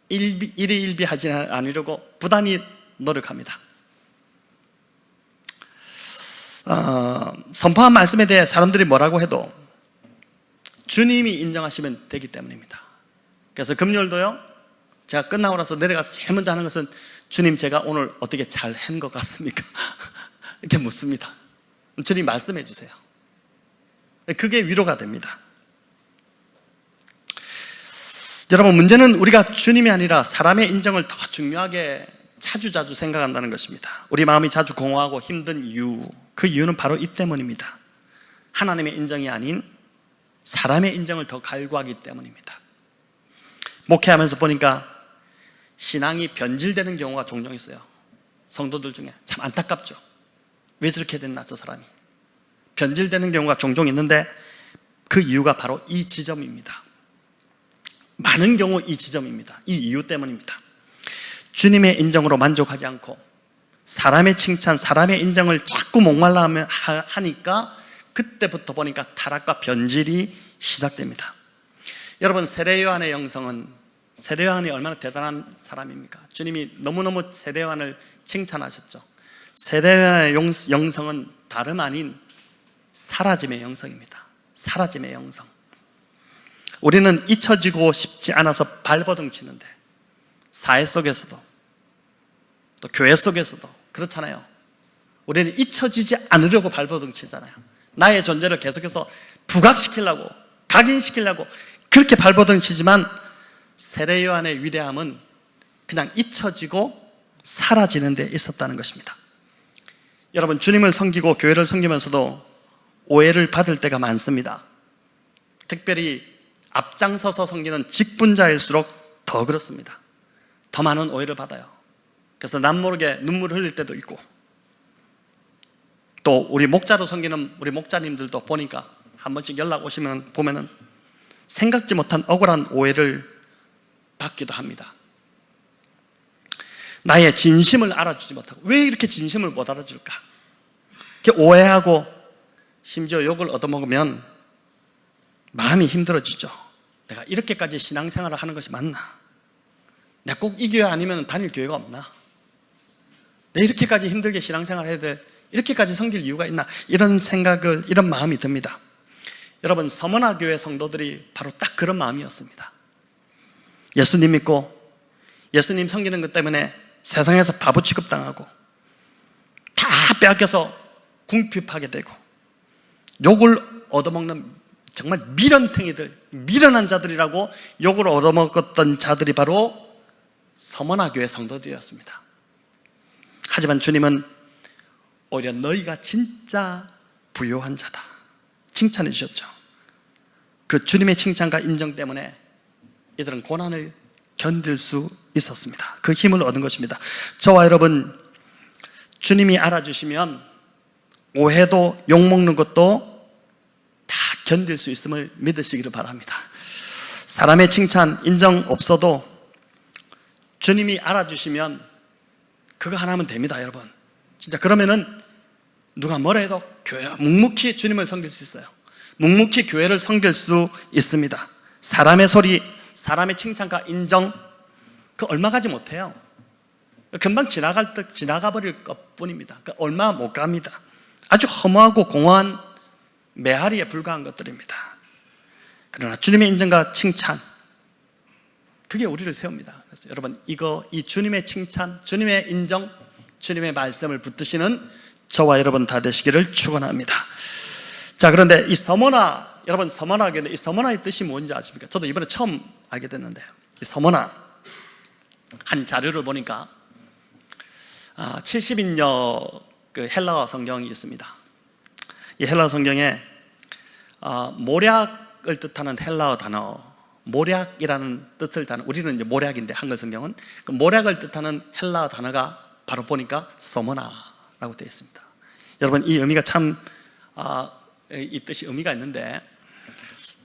일희일비하지 않으려고 부단히 노력합니다. 선포한 말씀에 대해 사람들이 뭐라고 해도 주님이 인정하시면 되기 때문입니다. 그래서 금요일도요, 제가 끝나고 나서 내려가서 제일 먼저 하는 것은 주님, 제가 오늘 어떻게 잘 한 것 같습니까? 이렇게 묻습니다. 주님 말씀해 주세요. 그게 위로가 됩니다. 여러분, 문제는 우리가 주님이 아니라 사람의 인정을 더 중요하게 자주 생각한다는 것입니다. 우리 마음이 자주 공허하고 힘든 이유, 그 이유는 바로 이 때문입니다. 하나님의 인정이 아닌 사람의 인정을 더 갈구하기 때문입니다. 목회하면서 보니까 신앙이 변질되는 경우가 종종 있어요. 성도들 중에 참 안타깝죠. 왜 저렇게 됐나 저 사람이. 변질되는 경우가 종종 있는데 그 이유가 바로 이 지점입니다. 많은 경우 이 지점입니다. 이 이유 때문입니다. 주님의 인정으로 만족하지 않고 사람의 칭찬, 사람의 인정을 자꾸 목말라 하니까 그때부터 보니까 타락과 변질이 시작됩니다. 여러분, 세례 요한의 영성은, 세례 요한이 얼마나 대단한 사람입니까? 주님이 너무너무 세례 요한을 칭찬하셨죠. 세례 요한의 영성은 다름 아닌 사라짐의 영성입니다. 사라짐의 영성. 우리는 잊혀지고 싶지 않아서 발버둥 치는데 사회 속에서도 또 교회 속에서도 그렇잖아요. 우리는 잊혀지지 않으려고 발버둥 치잖아요. 나의 존재를 계속해서 부각시키려고, 각인시키려고 그렇게 발버둥 치지만 세례 요한의 위대함은 그냥 잊혀지고 사라지는 데 있었다는 것입니다. 여러분, 주님을 섬기고 교회를 섬기면서도 오해를 받을 때가 많습니다. 특별히 앞장서서 섬기는 직분자일수록 더 그렇습니다. 더 많은 오해를 받아요. 그래서 남모르게 눈물을 흘릴 때도 있고, 또 우리 목자로 섬기는 우리 목자님들도 보니까 한 번씩 연락 오시면 보면은 생각지 못한 억울한 오해를 받기도 합니다. 나의 진심을 알아주지 못하고, 왜 이렇게 진심을 못 알아줄까? 이렇게 오해하고 심지어 욕을 얻어먹으면 마음이 힘들어지죠. 내가 이렇게까지 신앙생활을 하는 것이 맞나? 내가 꼭 이 교회 아니면 다닐 교회가 없나? 내가 이렇게까지 힘들게 신앙생활을 해야 돼? 이렇게까지 섬길 이유가 있나? 이런 생각을, 이런 마음이 듭니다. 여러분, 서머나 교회 성도들이 바로 딱 그런 마음이었습니다. 예수님 믿고 예수님 섬기는 것 때문에 세상에서 바보 취급당하고 다 빼앗겨서 궁핍하게 되고 욕을 얻어먹는 정말 미련탱이들, 미련한 자들이라고 욕을 얻어먹었던 자들이 바로 서머나 교회 성도들이었습니다. 하지만 주님은 오히려 너희가 진짜 부요한 자다 칭찬해 주셨죠. 그 주님의 칭찬과 인정 때문에 이들은 고난을 견딜 수 있었습니다. 그 힘을 얻은 것입니다. 저와 여러분, 주님이 알아주시면 오해도 욕먹는 것도 다 견딜 수 있음을 믿으시기를 바랍니다. 사람의 칭찬, 인정 없어도 주님이 알아주시면 그거 하나면 됩니다, 여러분. 진짜 그러면은 누가 뭐라 해도 교회가 묵묵히 주님을 섬길 수 있어요. 묵묵히 교회를 섬길 수 있습니다. 사람의 소리, 사람의 칭찬과 인정, 그 얼마 가지 못해요. 금방 지나가 버릴 것 뿐입니다. 얼마 못 갑니다. 아주 허무하고 공허한 메아리에 불과한 것들입니다. 그러나 주님의 인정과 칭찬, 그게 우리를 세웁니다. 그래서 여러분, 이 주님의 칭찬, 주님의 인정, 주님의 말씀을 붙드시는 저와 여러분 다 되시기를 축원합니다. 자, 그런데 이 서머나, 여러분 서머나 교회, 이 서머나의 뜻이 뭔지 아십니까? 저도 이번에 처음 알게 됐는데요. 이 서머나, 한 자료를 보니까 70인여 그 헬라어 성경이 있습니다. 이 헬라어 성경에 모략을 뜻하는 헬라어 단어, 모략이라는 뜻을 다는, 우리는 이제 모략인데 한글 성경은 그 모략을 뜻하는 헬라어 단어가 바로 보니까 서머나라고 되어 있습니다. 여러분, 이 의미가 참 이 뜻이 의미가 있는데,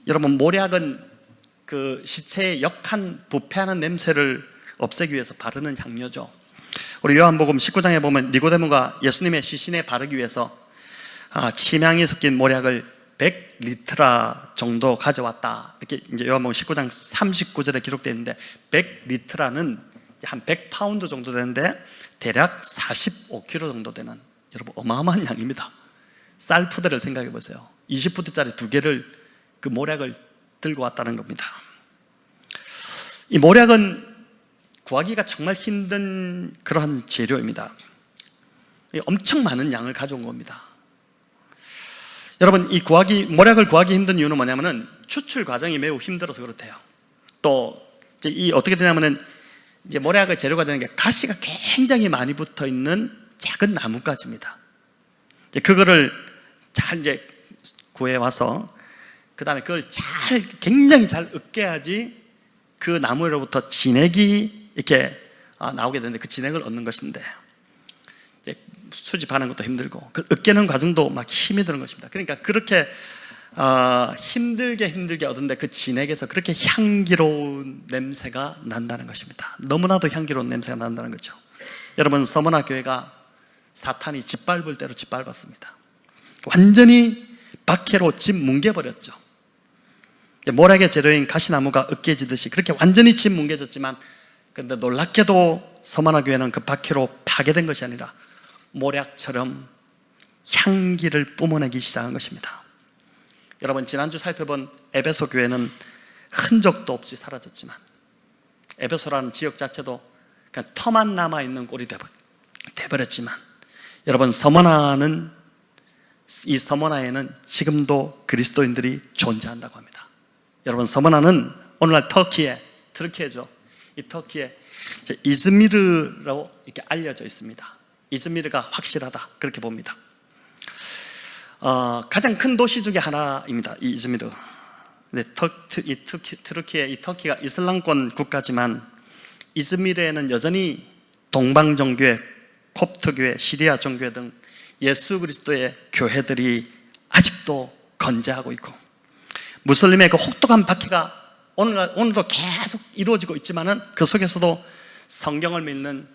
여러분, 모략은 그 시체의 역한 부패하는 냄새를 없애기 위해서 바르는 향료죠. 우리 요한복음 19장에 보면 니고데모가 예수님의 시신에 바르기 위해서 침향이 섞인 모략을 100리트라 정도 가져왔다. 이렇게 이제 요한복음 19장 39절에 기록되어 있는데, 100리트라는 한 100파운드 정도 되는데 대략 45kg 정도 되는, 여러분, 어마어마한 양입니다. 쌀 푸대를 생각해 보세요. 20푸대짜리 2개를 그 모략을 들고 왔다는 겁니다. 이 모략은 구하기가 정말 힘든 그러한 재료입니다. 엄청 많은 양을 가져온 겁니다. 여러분, 이 모략을 구하기 힘든 이유는 뭐냐면은 추출 과정이 매우 힘들어서 그렇대요. 또 이 어떻게 되냐면은 이제 모략의 재료가 되는 게 가시가 굉장히 많이 붙어 있는 작은 나뭇가지입니다. 그거를 잘 이제 구해 와서 그 다음에 그걸 굉장히 잘 으깨야지 그 나무로부터 진액이 이렇게 나오게 되는데, 그 진액을 얻는 것인데 이제 수집하는 것도 힘들고 그 으깨는 과정도 막 힘이 드는 것입니다. 그러니까 그렇게 힘들게 얻은데 그 진액에서 그렇게 향기로운 냄새가 난다는 것입니다. 너무나도 향기로운 냄새가 난다는 거죠. 여러분, 서머나 교회가 사탄이 짓밟을 대로 짓밟았습니다. 완전히 박해로 집 뭉개버렸죠. 모략의 재료인 가시나무가 으깨지듯이 그렇게 완전히 집 뭉개졌지만, 그런데 놀랍게도 서머나 교회는 그 박해로 파괴된 것이 아니라 모략처럼 향기를 뿜어내기 시작한 것입니다. 여러분, 지난주 살펴본 에베소 교회는 흔적도 없이 사라졌지만, 에베소라는 지역 자체도 그냥 터만 남아있는 꼴이 돼버렸지만, 여러분, 이 서머나에는 지금도 그리스도인들이 존재한다고 합니다. 여러분, 서머나는 오늘날 터키에죠. 이 터키에 이즈미르로 이렇게 알려져 있습니다. 이즈미르가 확실하다, 그렇게 봅니다. 가장 큰 도시 중에 하나입니다, 이 이즈미르. 근데 터키가 이슬람권 국가지만 이즈미르에는 여전히 동방 종교회, 콥트교회, 시리아 종교회 등 예수 그리스도의 교회들이 아직도 건재하고 있고, 무슬림의 그 혹독한 박해가 오늘도 계속 이루어지고 있지만은 그 속에서도 성경을 믿는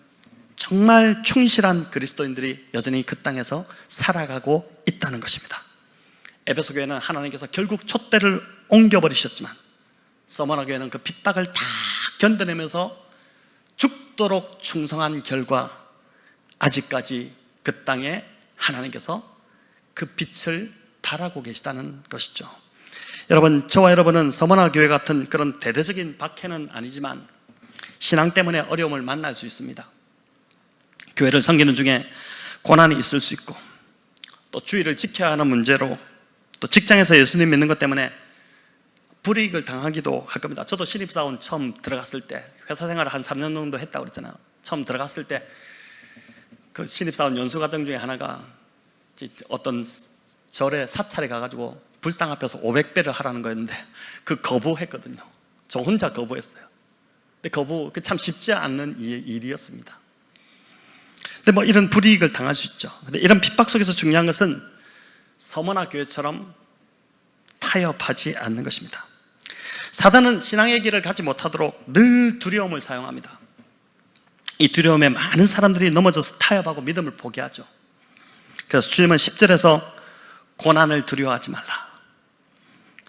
정말 충실한 그리스도인들이 여전히 그 땅에서 살아가고 있다는 것입니다. 에베소 교회는 하나님께서 결국 촛대를 옮겨버리셨지만 서머나 교회는 그 핍박을 다 견뎌내면서 죽도록 충성한 결과 아직까지 그 땅에 하나님께서 그 빛을 발하고 계시다는 것이죠. 여러분, 저와 여러분은 서머나 교회 같은 그런 대대적인 박해는 아니지만 신앙 때문에 어려움을 만날 수 있습니다. 교회를 섬기는 중에 고난이 있을 수 있고, 또 주의를 지켜야 하는 문제로, 또 직장에서 예수님 믿는 것 때문에 불이익을 당하기도 할 겁니다. 저도 신입사원 처음 들어갔을 때, 회사 생활을 한 3년 정도 했다고 그랬잖아요. 처음 들어갔을 때 그 신입사원 연수과정 중에 하나가 어떤 절에 사찰에 가가지고 불상 앞에서 500배를 하라는 거였는데 그 거부했거든요. 저 혼자 거부했어요. 근데 참 쉽지 않는 일이었습니다. 근데 뭐 이런 불이익을 당할 수 있죠. 근데 이런 핍박 속에서 중요한 것은 서머나 교회처럼 타협하지 않는 것입니다. 사단은 신앙의 길을 가지 못하도록 늘 두려움을 사용합니다. 이 두려움에 많은 사람들이 넘어져서 타협하고 믿음을 포기하죠. 그래서 주님은 10절에서 고난을 두려워하지 말라,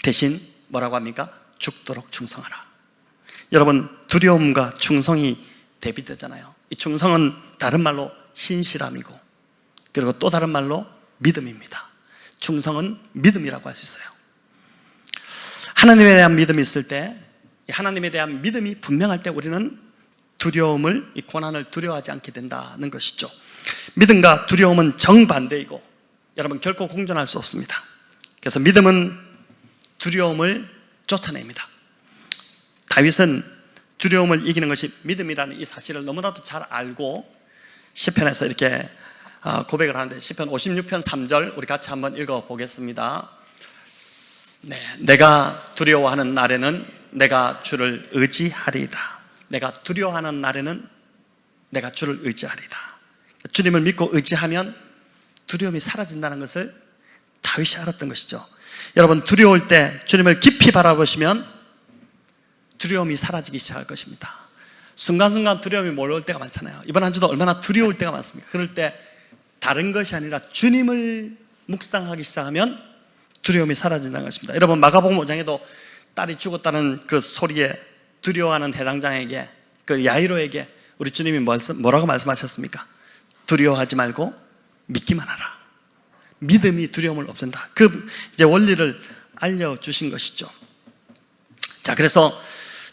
대신 뭐라고 합니까? 죽도록 충성하라. 여러분, 두려움과 충성이 대비되잖아요. 이 충성은 다른 말로 신실함이고, 그리고 또 다른 말로 믿음입니다. 충성은 믿음이라고 할 수 있어요. 하나님에 대한 믿음이 있을 때, 하나님에 대한 믿음이 분명할 때 우리는 두려움을, 이 고난을 두려워하지 않게 된다는 것이죠. 믿음과 두려움은 정반대이고 여러분 결코 공존할 수 없습니다. 그래서 믿음은 두려움을 쫓아냅니다. 다윗은 두려움을 이기는 것이 믿음이라는 이 사실을 너무나도 잘 알고 시편에서 이렇게 고백을 하는데, 시편 56편 3절 우리 같이 한번 읽어보겠습니다. 내가 두려워하는 날에는 내가 주를 의지하리이다. 내가 두려워하는 날에는 내가 주를 의지하리이다. 주님을 믿고 의지하면 두려움이 사라진다는 것을 다윗이 알았던 것이죠. 여러분, 두려울 때 주님을 깊이 바라보시면 두려움이 사라지기 시작할 것입니다. 순간순간 두려움이 몰려올 때가 많잖아요. 이번 한 주도 얼마나 두려울 때가 많습니까? 그럴 때 다른 것이 아니라 주님을 묵상하기 시작하면 두려움이 사라진다는 것입니다. 여러분, 마가복음 5장에도 딸이 죽었다는 그 소리에 두려워하는 해당장에게, 그 야이로에게 우리 주님이 뭐라고 말씀하셨습니까? 두려워하지 말고 믿기만 하라. 믿음이 두려움을 없앤다. 그 이제 원리를 알려주신 것이죠. 자, 그래서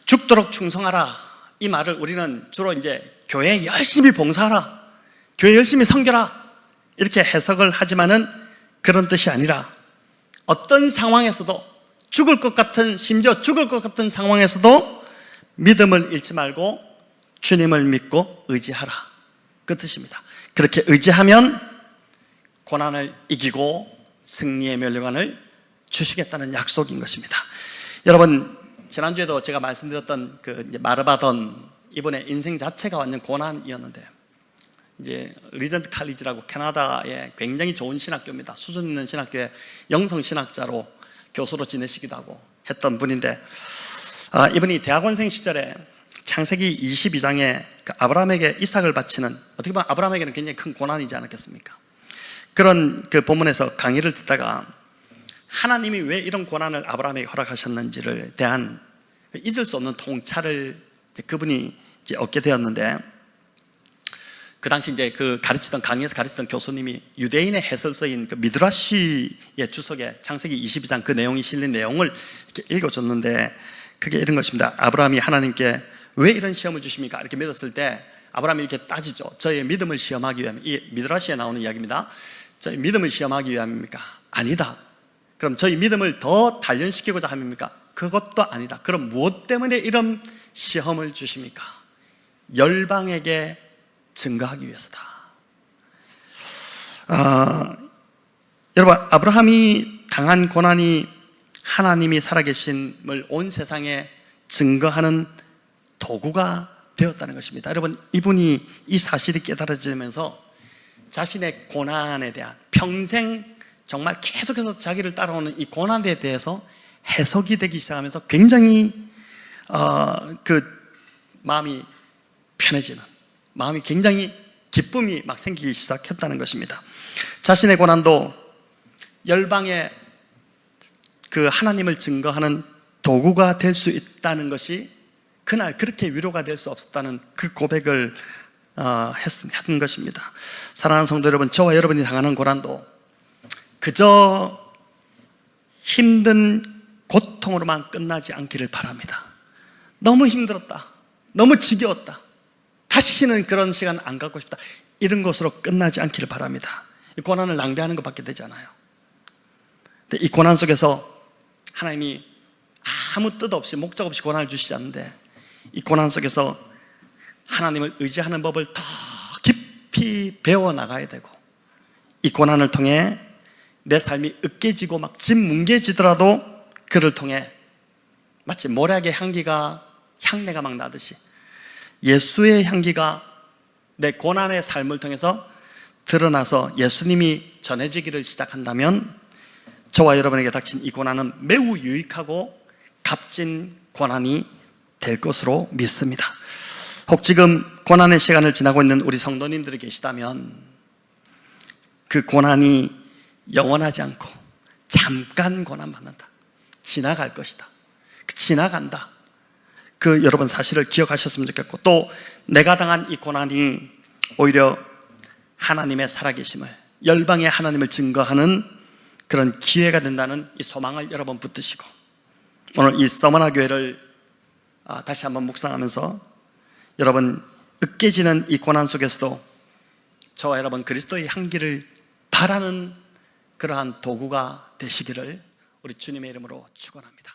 죽도록 충성하라, 이 말을 우리는 주로 이제 교회에 열심히 봉사하라, 교회 열심히 섬겨라, 이렇게 해석을 하지만은 그런 뜻이 아니라 어떤 상황에서도 죽을 것 같은, 심지어 죽을 것 같은 상황에서도 믿음을 잃지 말고 주님을 믿고 의지하라, 그 뜻입니다. 그렇게 의지하면 고난을 이기고 승리의 면류관을 주시겠다는 약속인 것입니다. 여러분, 지난주에도 제가 말씀드렸던 그 마르바던, 이번에 인생 자체가 완전 고난이었는데, 이제 리전트 칼리지라고 캐나다의 굉장히 좋은 신학교입니다. 수준 있는 신학교에 영성 신학자로 교수로 지내시기도 하고 했던 분인데, 이분이 대학원생 시절에 창세기 22장에 그 아브라함에게 이삭을 바치는, 어떻게 보면 아브라함에게는 굉장히 큰 고난이지 않았겠습니까? 그런 그 본문에서 강의를 듣다가 하나님이 왜 이런 고난을 아브라함에게 허락하셨는지를 대한 잊을 수 없는 통찰을 그분이 이제 얻게 되었는데, 그 당시 이제 그 강의에서 가르치던 교수님이 유대인의 해설서인 그 미드라시의 주석에 창세기 22장 그 내용이 실린 내용을 이렇게 읽어줬는데, 그게 이런 것입니다. 아브라함이 하나님께 왜 이런 시험을 주십니까? 이렇게 믿었을 때 아브라함이 이렇게 따지죠. 저의 믿음을 시험하기 위함, 이 미드라시에 나오는 이야기입니다. 저희 믿음을 시험하기 위함입니까? 아니다. 그럼 저희 믿음을 더 단련시키고자 함입니까? 그것도 아니다. 그럼 무엇 때문에 이런 시험을 주십니까? 열방에게 증거하기 위해서다. 여러분, 아브라함이 당한 고난이 하나님이 살아계심을 온 세상에 증거하는 도구가 되었다는 것입니다. 여러분, 이분이 이 사실이 깨달아지면서 자신의 고난에 대한 평생 정말 계속해서 자기를 따라오는 이 고난에 대해서 해석이 되기 시작하면서 굉장히 마음이 편해지는, 마음이 굉장히 기쁨이 막 생기기 시작했다는 것입니다. 자신의 고난도 열방의 그 하나님을 증거하는 도구가 될 수 있다는 것이 그날 그렇게 위로가 될 수 없었다는 그 고백을 했던 것입니다. 사랑하는 성도 여러분, 저와 여러분이 당하는 고난도 그저 힘든 고통으로만 끝나지 않기를 바랍니다. 너무 힘들었다, 너무 지겨웠다, 다시는 그런 시간 안 갖고 싶다, 이런 것으로 끝나지 않기를 바랍니다. 이 고난을 낭비하는 것밖에 되지 않아요. 근데 이 고난 속에서 하나님이 아무 뜻 없이 목적 없이 고난을 주시지 않는데, 이 고난 속에서 하나님을 의지하는 법을 더 깊이 배워나가야 되고, 이 고난을 통해 내 삶이 으깨지고 막 집 뭉개지더라도 그를 통해 마치 모략의 향내가 막 나듯이 예수의 향기가 내 고난의 삶을 통해서 드러나서 예수님이 전해지기를 시작한다면 저와 여러분에게 닥친 이 고난은 매우 유익하고 값진 고난이 될 것으로 믿습니다. 혹 지금 고난의 시간을 지나고 있는 우리 성도님들이 계시다면 그 고난이 영원하지 않고 잠깐 고난 받는다, 지나갈 것이다, 지나간다, 그 여러분 사실을 기억하셨으면 좋겠고, 또 내가 당한 이 고난이 오히려 하나님의 살아계심을, 열방의 하나님을 증거하는 그런 기회가 된다는 이 소망을 여러분 붙드시고, 오늘 이 서머나 교회를 다시 한번 묵상하면서 여러분 으깨지는 이 고난 속에서도 저와 여러분 그리스도의 향기를 바라는 그러한 도구가 되시기를 우리 주님의 이름으로 축원합니다.